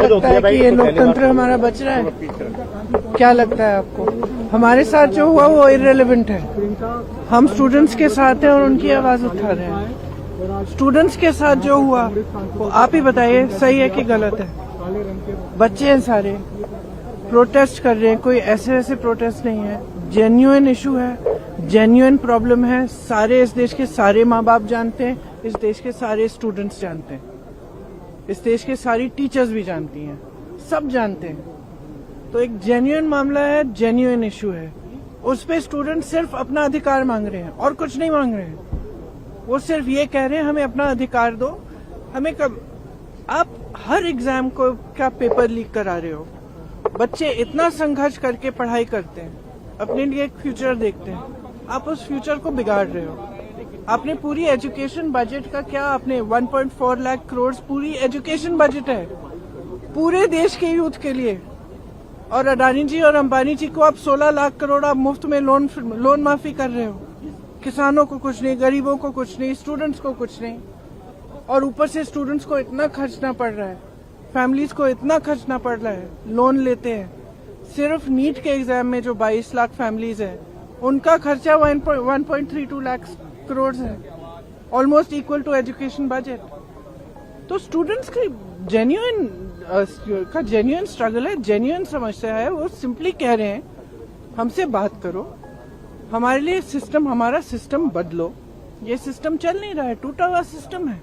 लगता है कि ये लोकतंत्र हमारा बच रहा है? क्या लगता है आपको? हमारे साथ जो हुआ वो इररिलेवेंट है। हम स्टूडेंट्स के साथ हैं और उनकी आवाज उठा रहे हैं। स्टूडेंट्स के साथ जो हुआ वो आप ही बताइए, सही है कि गलत है? बच्चे हैं सारे, प्रोटेस्ट कर रहे हैं, कोई ऐसे वैसे प्रोटेस्ट नहीं है, जेन्युइन इशू है, जेन्युइन प्रॉब्लम है। सारे इस देश के सारे माँ बाप जानते हैं, इस देश के सारे स्टूडेंट्स जानते हैं, इस देश के सारी टीचर्स भी जानती हैं, सब जानते हैं। तो एक जेन्युइन मामला है, जेन्युइन इशू है, उस पे स्टूडेंट सिर्फ अपना अधिकार मांग रहे हैं और कुछ नहीं मांग रहे हैं। वो सिर्फ ये कह रहे हैं हमें अपना अधिकार दो। हमें कब, आप हर एग्जाम को क्या पेपर लीक करा रहे हो? बच्चे इतना संघर्ष करके पढ़ाई करते हैं, अपने लिए एक फ्यूचर देखते हैं, आप उस फ्यूचर को बिगाड़ रहे हो। आपने पूरी एजुकेशन बजट का क्या, आपने 1.4 लाख करोड़ पूरी एजुकेशन बजट है पूरे देश के यूथ के लिए, और अडानी जी और अंबानी जी को आप 16 लाख करोड़ आप मुफ्त में लोन माफी कर रहे हो। किसानों को कुछ नहीं, गरीबों को कुछ नहीं, स्टूडेंट्स को कुछ नहीं, और ऊपर से स्टूडेंट्स को इतना खर्चना पड़ रहा है, फैमिलीज को इतना खर्चना पड़ रहा है, लोन लेते हैं। सिर्फ नीट के एग्जाम में जो 22 लाख फैमिलीज है उनका खर्चा 1.32 लाख करोड़ है, almost equal to education budget. तो स्टूडेंट्स की जेन्युइन स्ट्रगल है, जेन्युइन समस्या है। वो सिंपली कह रहे हैं हमसे बात करो, हमारे लिए सिस्टम, हमारा सिस्टम बदलो। ये सिस्टम चल नहीं रहा है, टूटा हुआ सिस्टम है,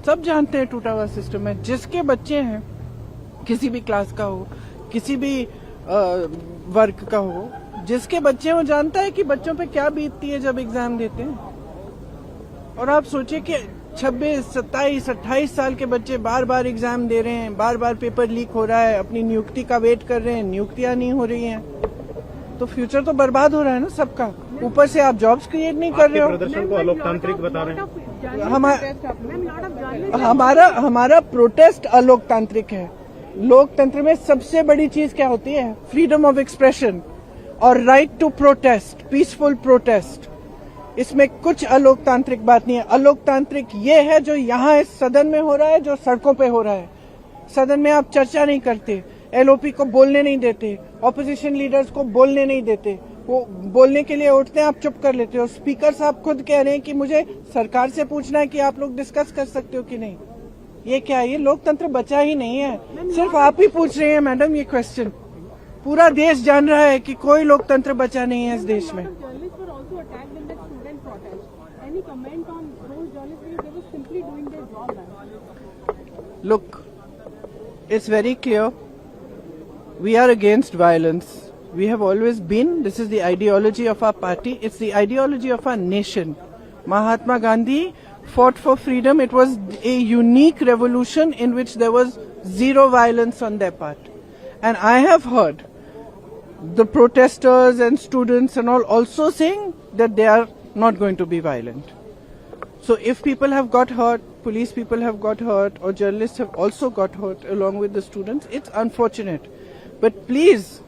सब जानते हैं टूटा हुआ सिस्टम है। जिसके बच्चे हैं, किसी भी क्लास का हो, किसी भी वर्ग का हो, जिसके बच्चे वो जानता है कि बच्चों पे क्या बीतती है जब एग्जाम देते हैं। और आप सोचिए कि 26, 27, 28 साल के बच्चे बार बार एग्जाम दे रहे हैं, बार बार पेपर लीक हो रहा है, अपनी नियुक्ति का वेट कर रहे हैं, नियुक्तियां नहीं हो रही हैं, तो फ्यूचर तो बर्बाद हो रहा है ना सबका। ऊपर से आप जॉब्स क्रिएट नहीं कर रहे हो। प्रदर्शन को अलोकतांत्रिक बता रहे हैं। हमारा प्रोटेस्ट अलोकतांत्रिक है। लोकतंत्र में सबसे बड़ी चीज क्या होती है? फ्रीडम ऑफ एक्सप्रेशन और right to protest, peaceful protest. इसमें कुछ अलोकतांत्रिक बात नहीं है। अलोकतांत्रिक ये है जो यहाँ इस सदन में हो रहा है, जो सड़कों पे हो रहा है। सदन में आप चर्चा नहीं करते, एलओपी को बोलने नहीं देते, ऑपोजिशन लीडर्स को बोलने नहीं देते, वो बोलने के लिए उठते हैं, आप चुप कर लेते हो। स्पीकर साहब खुद कह रहे हैं कि मुझे सरकार से पूछना है कि आप लोग डिस्कस कर सकते हो कि नहीं। ये क्या है? ये लोकतंत्र बचा ही नहीं है, सिर्फ आप ही पूछ रहे हैं मैडम ये क्वेश्चन। पूरा देश जान रहा है कि कोई लोकतंत्र बचा नहीं है इस देश में। Look, it's very clear. We are against violence. We have always been. This is the ideology of our party. It's the ideology of our nation. Mahatma Gandhi fought for freedom. It was a unique revolution in which there was zero violence on their part. And I have heard the protesters and students and all also saying that they are not going to be violent. So if people have got hurt, police people have got hurt, or journalists have also got hurt along with the students, it's unfortunate. But please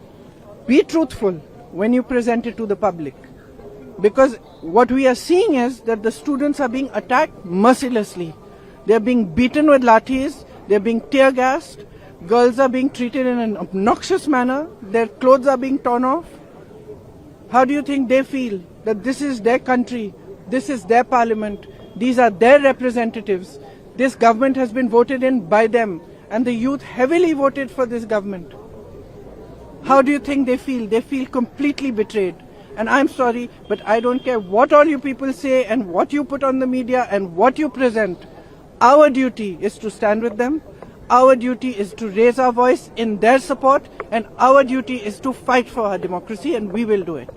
be truthful when you present it to the public. Because what we are seeing is that the students are being attacked mercilessly. They are being beaten with lathis, they are being tear gassed, girls are being treated in an obnoxious manner, their clothes are being torn off. How do you think they feel that this is their country, this is their parliament, these are their representatives, this government has been voted in by them, and the youth heavily voted for this government? How do you think they feel? They feel completely betrayed. And I'm sorry, but I don't care what all you people say and what you put on the media and what you present. Our duty is to stand with them. Our duty is to raise our voice in their support, and our duty is to fight for our democracy, and we will do it.